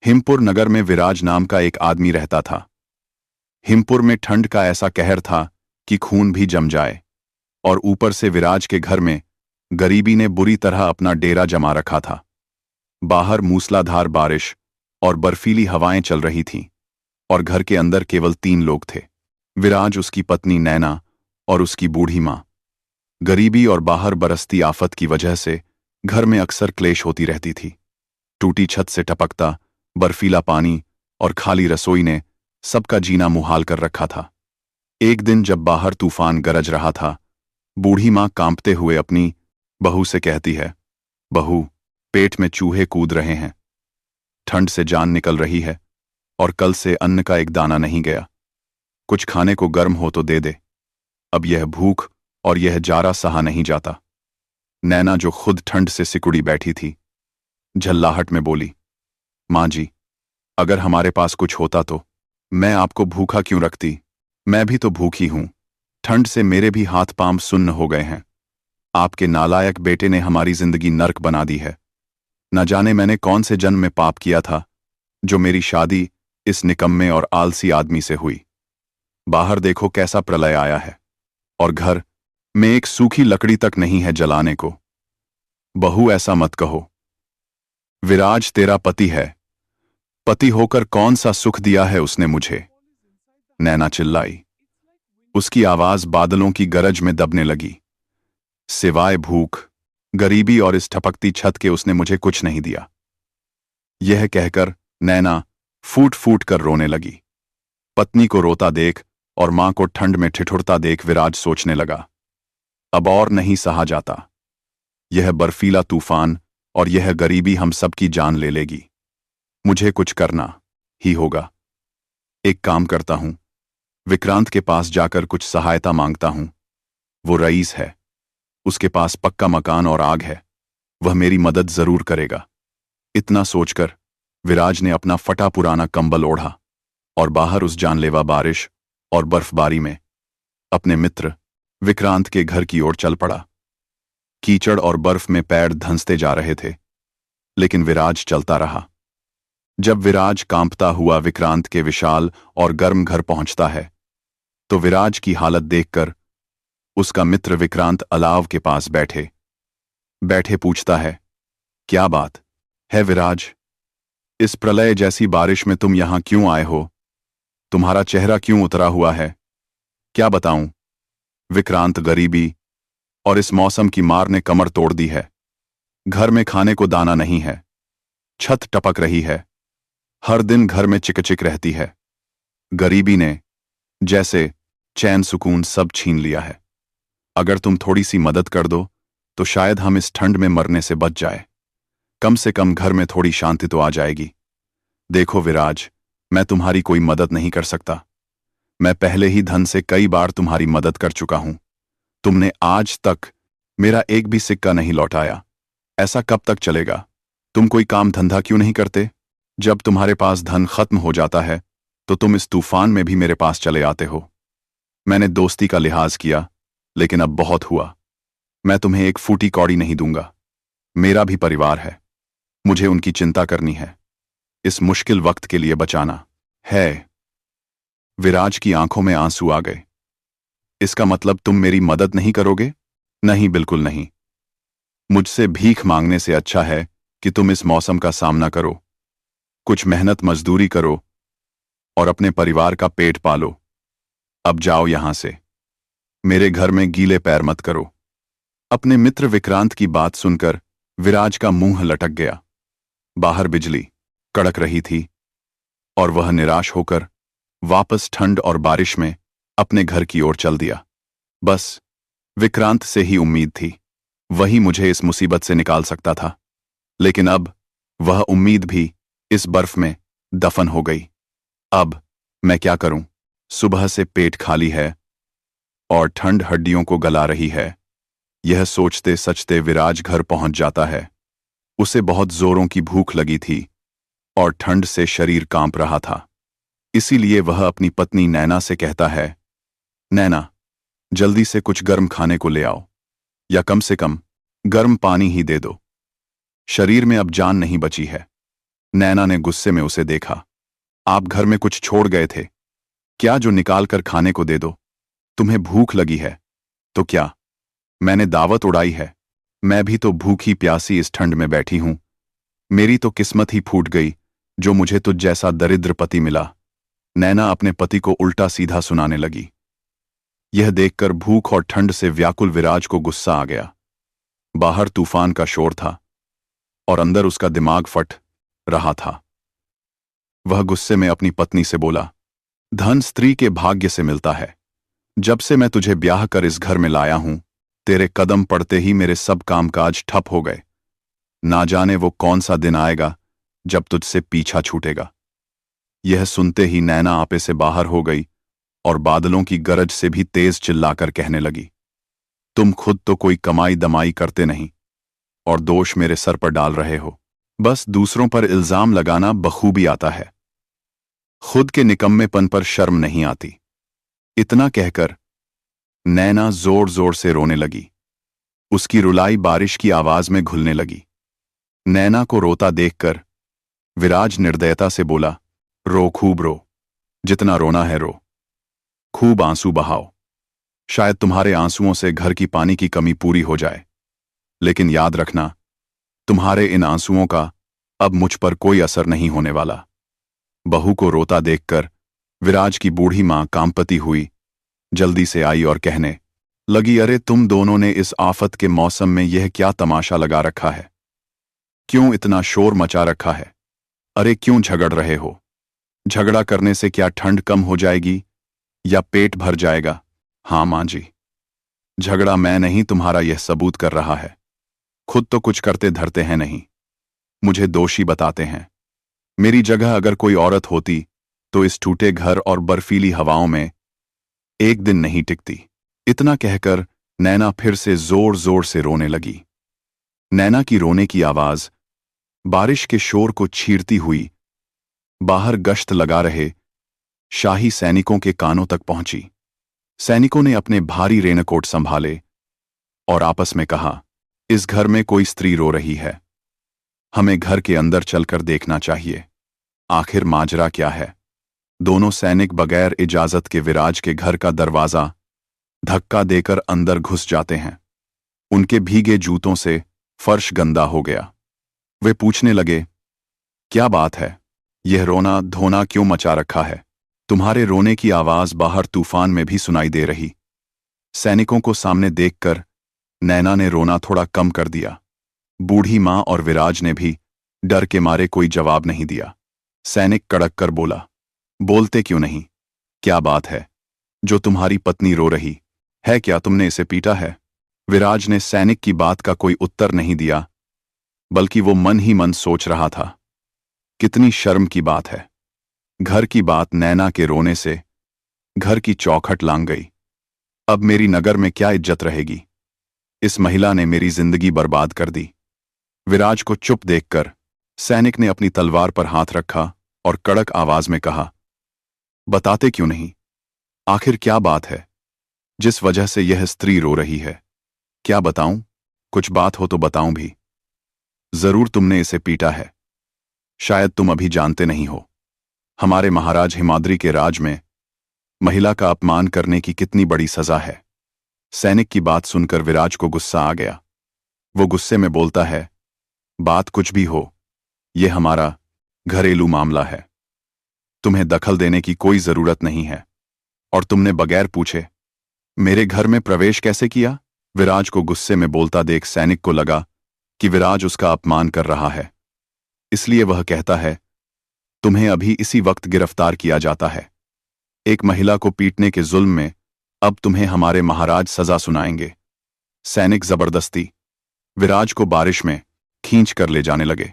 हिमपुर नगर में विराज नाम का एक आदमी रहता था। हिमपुर में ठंड का ऐसा कहर था कि खून भी जम जाए। और ऊपर से विराज के घर में गरीबी ने बुरी तरह अपना डेरा जमा रखा था। बाहर मूसलाधार बारिश और बर्फीली हवाएं चल रही थीं और घर के अंदर केवल 3 लोग थे। विराज, उसकी पत्नी नैना और उसकी बूढ़ी माँ। गरीबी और बाहर बरसती आफत की वजह से घर में अक्सर क्लेश होती रहती थी। टूटी छत से टपकता बर्फीला पानी और खाली रसोई ने सबका जीना मुहाल कर रखा था। एक दिन जब बाहर तूफान गरज रहा था, बूढ़ी माँ कांपते हुए अपनी बहू से कहती है, बहू, पेट में चूहे कूद रहे हैं, ठंड से जान निकल रही है और कल से अन्न का एक दाना नहीं गया। कुछ खाने को गर्म हो तो दे दे, अब यह भूख और यह जारा सहा नहीं जाता। नैना, जो खुद ठंड से सिकुड़ी बैठी थी, झल्लाहट में बोली, माँ जी, अगर हमारे पास कुछ होता तो मैं आपको भूखा क्यों रखती? मैं भी तो भूखी हूं। ठंड से मेरे भी हाथ पांव सुन्न हो गए हैं। आपके नालायक बेटे ने हमारी जिंदगी नर्क बना दी है। न जाने मैंने कौन से जन्म में पाप किया था जो मेरी शादी इस निकम्मे और आलसी आदमी से हुई। बाहर देखो कैसा प्रलय आया है और घर में एक सूखी लकड़ी तक नहीं है जलाने को। बहू, ऐसा मत कहो। विराज तेरा पति है। पति होकर कौन सा सुख दिया है उसने मुझे? नैना चिल्लाई। उसकी आवाज बादलों की गरज में दबने लगी। सिवाय भूख, गरीबी और इस ठपकती छत के उसने मुझे कुछ नहीं दिया। यह कहकर नैना फूट फूट कर रोने लगी। पत्नी को रोता देख और मां को ठंड में ठिठुरता देख विराज सोचने लगा, अब और नहीं सहा जाता। यह बर्फीला तूफान और यह गरीबी हम सबकी जान ले लेगी। मुझे कुछ करना ही होगा। एक काम करता हूं, विक्रांत के पास जाकर कुछ सहायता मांगता हूं। वो रईस है, उसके पास पक्का मकान और आग है, वह मेरी मदद जरूर करेगा। इतना सोचकर विराज ने अपना फटा पुराना कंबल ओढ़ा और बाहर उस जानलेवा बारिश और बर्फबारी में अपने मित्र विक्रांत के घर की ओर चल पड़ा। कीचड़ और बर्फ में पैर धंसते जा रहे थे, लेकिन विराज चलता रहा। जब विराज कांपता हुआ विक्रांत के विशाल और गर्म घर पहुंचता है, तो विराज की हालत देखकर उसका मित्र विक्रांत अलाव के पास बैठे बैठे पूछता है, क्या बात है विराज? इस प्रलय जैसी बारिश में तुम यहां क्यों आए हो? तुम्हारा चेहरा क्यों उतरा हुआ है? क्या बताऊं? विक्रांत, गरीबी और इस मौसम की मार ने कमर तोड़ दी है। घर में खाने को दाना नहीं है, छत टपक रही है, हर दिन घर में चिकचिक रहती है। गरीबी ने जैसे चैन सुकून सब छीन लिया है। अगर तुम थोड़ी सी मदद कर दो तो शायद हम इस ठंड में मरने से बच जाए। कम से कम घर में थोड़ी शांति तो आ जाएगी। देखो विराज, मैं तुम्हारी कोई मदद नहीं कर सकता। मैं पहले ही धन से कई बार तुम्हारी मदद कर चुका हूं। तुमने आज तक मेरा एक भी सिक्का नहीं लौटाया। ऐसा कब तक चलेगा? तुम कोई काम धंधा क्यों नहीं करते? जब तुम्हारे पास धन खत्म हो जाता है तो तुम इस तूफान में भी मेरे पास चले आते हो। मैंने दोस्ती का लिहाज किया, लेकिन अब बहुत हुआ। मैं तुम्हें एक फूटी कौड़ी नहीं दूंगा। मेरा भी परिवार है, मुझे उनकी चिंता करनी है। इस मुश्किल वक्त के लिए बचाना है। विराज की आंखों में आंसू आ गए। इसका मतलब तुम मेरी मदद नहीं करोगे? नहीं, बिल्कुल नहीं। मुझसे भीख मांगने से अच्छा है कि तुम इस मौसम का सामना करो, कुछ मेहनत मजदूरी करो और अपने परिवार का पेट पालो। अब जाओ यहां से। मेरे घर में गीले पैर मत करो। अपने मित्र विक्रांत की बात सुनकर विराज का मुंह लटक गया। बाहर बिजली कड़क रही थी और वह निराश होकर वापस ठंड और बारिश में अपने घर की ओर चल दिया। बस विक्रांत से ही उम्मीद थी, वही मुझे इस मुसीबत से निकाल सकता था। लेकिन अब वह उम्मीद भी इस बर्फ में दफन हो गई। अब मैं क्या करूं? सुबह से पेट खाली है और ठंड हड्डियों को गला रही है। यह सोचते सचते विराज घर पहुंच जाता है। उसे बहुत जोरों की भूख लगी थी और ठंड से शरीर कांप रहा था। इसीलिए वह अपनी पत्नी नैना से कहता है, नैना, जल्दी से कुछ गर्म खाने को ले आओ, या कम से कम गर्म पानी ही दे दो। शरीर में अब जान नहीं बची है। नैना ने गुस्से में उसे देखा। आप घर में कुछ छोड़ गए थे क्या जो निकाल कर खाने को दे दो? तुम्हें भूख लगी है तो क्या मैंने दावत उड़ाई है? मैं भी तो भूखी प्यासी इस ठंड में बैठी हूं। मेरी तो किस्मत ही फूट गई जो मुझे तुझ जैसा दरिद्र पति मिला। नैना अपने पति को उल्टा सीधा सुनाने लगी। यह देखकर भूख और ठंड से व्याकुल विराज को गुस्सा आ गया। बाहर तूफान का शोर था और अंदर उसका दिमाग फट रहा था। वह गुस्से में अपनी पत्नी से बोला, धन स्त्री के भाग्य से मिलता है। जब से मैं तुझे ब्याह कर इस घर में लाया हूं, तेरे कदम पड़ते ही मेरे सब कामकाज ठप हो गए। ना जाने वो कौन सा दिन आएगा जब तुझसे पीछा छूटेगा। यह सुनते ही नैना आपे से बाहर हो गई और बादलों की गरज से भी तेज चिल्लाकर कहने लगी, तुम खुद तो कोई कमाई दमाई करते नहीं और दोष मेरे सर पर डाल रहे हो। बस दूसरों पर इल्जाम लगाना बखूबी आता है, खुद के निकम्मेपन पर शर्म नहीं आती। इतना कहकर नैना जोर जोर से रोने लगी। उसकी रुलाई बारिश की आवाज में घुलने लगी। नैना को रोता देखकर विराज निर्दयता से बोला, रो खूब रो, जितना रोना है रो, खूब आंसू बहाओ। शायद तुम्हारे आंसुओं से घर की पानी की कमी पूरी हो जाए। लेकिन याद रखना, तुम्हारे इन आंसुओं का अब मुझ पर कोई असर नहीं होने वाला। बहू को रोता देखकर विराज की बूढ़ी मां कामपति हुई जल्दी से आई और कहने लगी, अरे तुम दोनों ने इस आफत के मौसम में यह क्या तमाशा लगा रखा है? क्यों इतना शोर मचा रखा है? अरे क्यों झगड़ रहे हो? झगड़ा करने से क्या ठंड कम हो जाएगी या पेट भर जाएगा? हाँ मां जी, झगड़ा मैं नहीं तुम्हारा यह सबूत कर रहा है। खुद तो कुछ करते धरते हैं नहीं, मुझे दोषी बताते हैं। मेरी जगह अगर कोई औरत होती तो इस टूटे घर और बर्फीली हवाओं में एक दिन नहीं टिकती। इतना कहकर नैना फिर से जोर जोर से रोने लगी। नैना की रोने की आवाज बारिश के शोर को छीरती हुई बाहर गश्त लगा रहे शाही सैनिकों के कानों तक पहुंची। सैनिकों ने अपने भारी रेनकोट संभाले और आपस में कहा, इस घर में कोई स्त्री रो रही है, हमें घर के अंदर चलकर देखना चाहिए, आखिर माजरा क्या है। दोनों सैनिक बगैर इजाजत के विराज के घर का दरवाजा धक्का देकर अंदर घुस जाते हैं। उनके भीगे जूतों से फर्श गंदा हो गया। वे पूछने लगे, क्या बात है? यह रोना धोना क्यों मचा रखा है? तुम्हारे रोने की आवाज बाहर तूफान में भी सुनाई दे रही। सैनिकों को सामने देखकर नैना ने रोना थोड़ा कम कर दिया। बूढ़ी मां और विराज ने भी डर के मारे कोई जवाब नहीं दिया। सैनिक कड़क कर बोला, बोलते क्यों नहीं? क्या बात है जो तुम्हारी पत्नी रो रही है? क्या तुमने इसे पीटा है? विराज ने सैनिक की बात का कोई उत्तर नहीं दिया, बल्कि वो मन ही मन सोच रहा था, कितनी शर्म की बात है। घर की बात नैना के रोने से घर की चौखट लांग गई। अब मेरी नगर में क्या इज्जत रहेगी? इस महिला ने मेरी जिंदगी बर्बाद कर दी। विराज को चुप देखकर सैनिक ने अपनी तलवार पर हाथ रखा और कड़क आवाज में कहा, बताते क्यों नहीं? आखिर क्या बात है जिस वजह से यह स्त्री रो रही है? क्या बताऊं? कुछ बात हो तो बताऊं भी। जरूर तुमने इसे पीटा है। शायद तुम अभी जानते नहीं हो, हमारे महाराज हिमाद्री के राज में महिला का अपमान करने की कितनी बड़ी सजा है। सैनिक की बात सुनकर विराज को गुस्सा आ गया। वो गुस्से में बोलता है, बात कुछ भी हो, यह हमारा घरेलू मामला है, तुम्हें दखल देने की कोई जरूरत नहीं है। और तुमने बगैर पूछे मेरे घर में प्रवेश कैसे किया? विराज को गुस्से में बोलता देख सैनिक को लगा कि विराज उसका अपमान कर रहा है, इसलिए वह कहता है, तुम्हें अभी इसी वक्त गिरफ्तार किया जाता है। एक महिला को पीटने के जुल्म में अब तुम्हें हमारे महाराज सजा सुनाएंगे। सैनिक जबरदस्ती विराज को बारिश में खींच कर ले जाने लगे।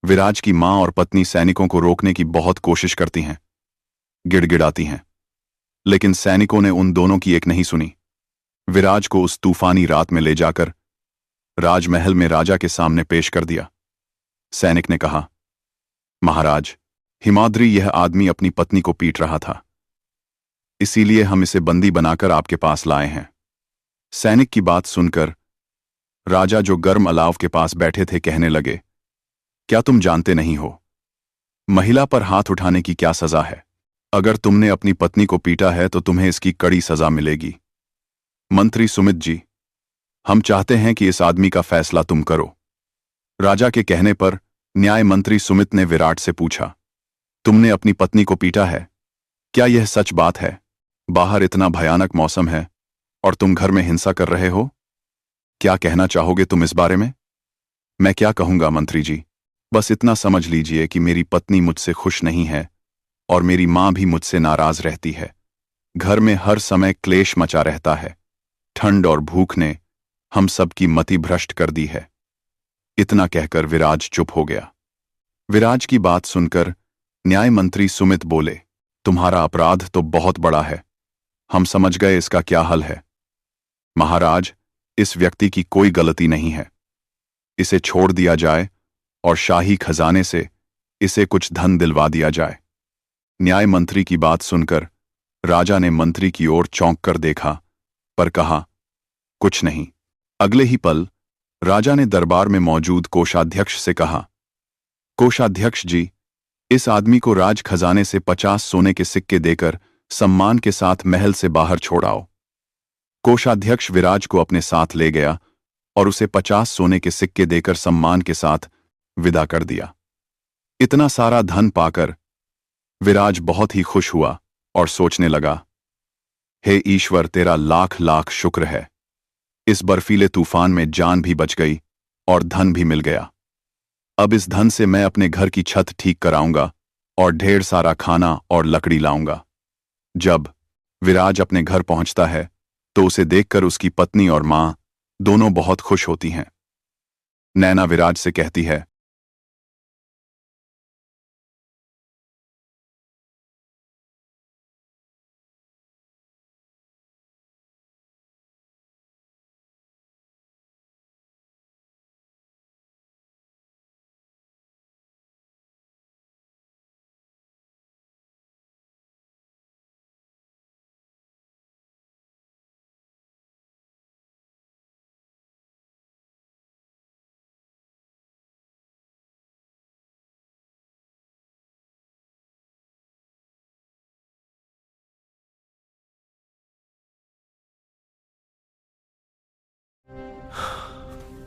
विराज की मां और पत्नी सैनिकों को रोकने की बहुत कोशिश करती हैं, गिड़गिड़ाती हैं, लेकिन सैनिकों ने उन दोनों की एक नहीं सुनी। विराज को उस तूफानी रात में ले जाकर राजमहल में राजा के सामने पेश कर दिया। सैनिक ने कहा, महाराज, हिमाद्री यह आदमी अपनी पत्नी को पीट रहा था, इसीलिए हम इसे बंदी बनाकर आपके पास लाए हैं। सैनिक की बात सुनकर राजा जो गर्म अलाव के पास बैठे थे कहने लगे, क्या तुम जानते नहीं हो महिला पर हाथ उठाने की क्या सजा है? अगर तुमने अपनी पत्नी को पीटा है तो तुम्हें इसकी कड़ी सजा मिलेगी। मंत्री सुमित जी, हम चाहते हैं कि इस आदमी का फैसला तुम करो। राजा के कहने पर न्याय मंत्री सुमित ने विराट से पूछा, तुमने अपनी पत्नी को पीटा है? क्या यह सच बात है? बाहर इतना भयानक मौसम है और तुम घर में हिंसा कर रहे हो। क्या कहना चाहोगे तुम इस बारे में? मैं क्या कहूंगा मंत्री जी, बस इतना समझ लीजिए कि मेरी पत्नी मुझसे खुश नहीं है और मेरी मां भी मुझसे नाराज रहती है। घर में हर समय क्लेश मचा रहता है। ठंड और भूख ने हम सबकी मति भ्रष्ट कर दी है। इतना कहकर विराज चुप हो गया। विराज की बात सुनकर न्याय मंत्री सुमित बोले, तुम्हारा अपराध तो बहुत बड़ा है। हम समझ गए इसका क्या हल है। महाराज, इस व्यक्ति की कोई गलती नहीं है। इसे छोड़ दिया जाए और शाही खजाने से इसे कुछ धन दिलवा दिया जाए। न्याय मंत्री की बात सुनकर राजा ने मंत्री की ओर चौंक कर देखा, पर कहा, कुछ नहीं। अगले ही पल राजा ने दरबार में मौजूद कोषाध्यक्ष से कहा, कोषाध्यक्ष जी, इस आदमी को राज खजाने से 50 सोने के सिक्के देकर सम्मान के साथ महल से बाहर छोड़ाओ। कोषाध्यक्ष विराज को अपने साथ ले गया और उसे 50 सोने के सिक्के देकर सम्मान के साथ विदा कर दिया। इतना सारा धन पाकर विराज बहुत ही खुश हुआ और सोचने लगा, हे ईश्वर, तेरा लाख लाख शुक्र है। इस बर्फीले तूफान में जान भी बच गई और धन भी मिल गया। अब इस धन से मैं अपने घर की छत ठीक कराऊंगा और ढेर सारा खाना और लकड़ी लाऊंगा। जब विराज अपने घर पहुंचता है तो उसे देखकर उसकी पत्नी और मां दोनों बहुत खुश होती हैं। नैना विराज से कहती है,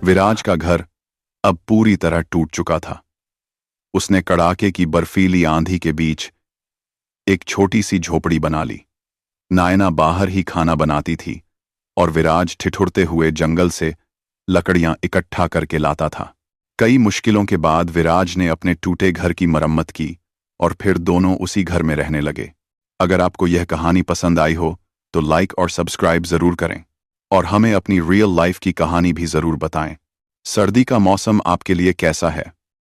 विराज का घर अब पूरी तरह टूट चुका था। उसने कड़ाके की बर्फीली आंधी के बीच एक छोटी सी झोपड़ी बना ली। नायना बाहर ही खाना बनाती थी और विराज ठिठुरते हुए जंगल से लकड़ियां इकट्ठा करके लाता था। कई मुश्किलों के बाद विराज ने अपने टूटे घर की मरम्मत की और फिर दोनों उसी घर में रहने लगे। अगर आपको यह कहानी पसंद आई हो तो लाइक और सब्सक्राइब जरूर करें और हमें अपनी रियल लाइफ की कहानी भी जरूर बताएं। सर्दी का मौसम आपके लिए कैसा है?